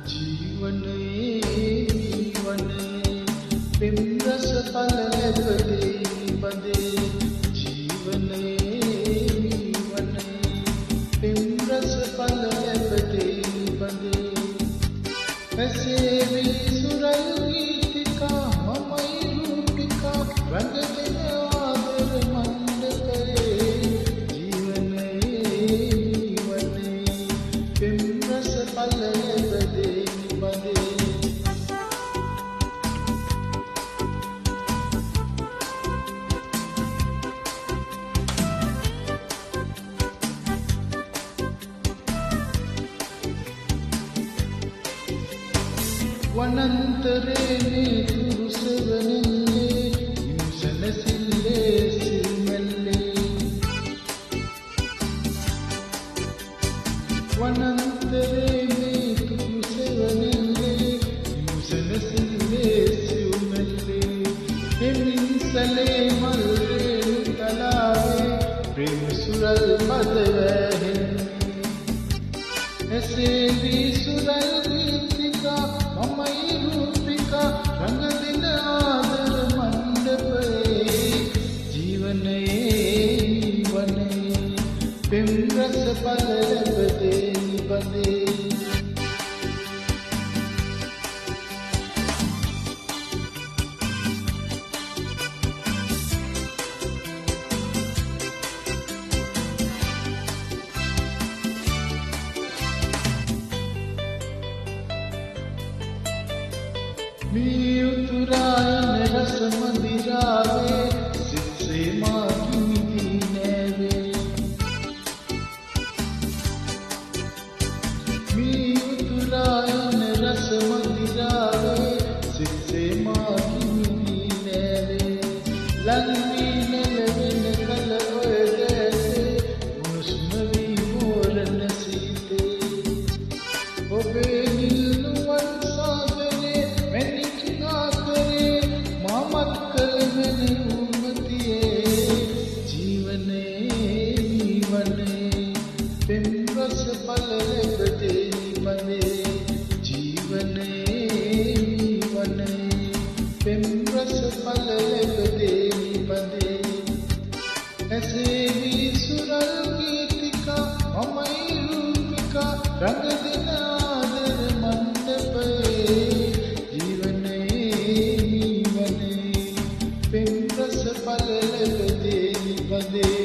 ජීවනයේ පෙම් රස පල ලැබදේ බදේ ජීවනයේ පෙම් රස පල ලැබදේ බදේ පැසේවි සුරල් ගීතිකා මමයි රූපිකා රඟදෙන ආදර මණ්ඩපයේ ජීවනයේ පෙම් රස පල ලැබදේ බදේ වනන්තරේ තුරුසවනන්නේ ඉම්සන සිල්ලේ සිල්මල්ලේ වනන්තරේ තුරුසවනන්නේ ඉම්සන සිල්ලේ සිල්මල්ලේ එමින්සලේ මල්ලේ තලාවේ ප්‍රේම සුරල් මද වැහෙන්නේ එසේ සුරල් ගීතිකා මමයි රූපිකා රඟදින ආදර මණ්ඩපයේ ජීවනයේ පෙම් රස පල ලැබදේ බදේ මේ උතුරායන රස මදිරාවේ සිත්සේ මාගිනි නෑවේ මේ උතුරායන රස මදිරාවේ සිත්සේ මාගිනි නෑවේ ලංවී නෙලවෙන කල ඔය දැසේ උණුසුම වී මෝරන සීතේ ඔබේ නිල්නුවන් සාගරේ පෙම් රස පල ලැබදේ බදේ ජීවනයේ පෙම් රස පල ලැබදේ බදේ ඇසේවි සුරල් ගීතිකා මමයි රූපිකා රඟදෙන ආදර මණ්ඩපයේ ජීවනයේ පෙම් රස පල ලැබදේ බදේ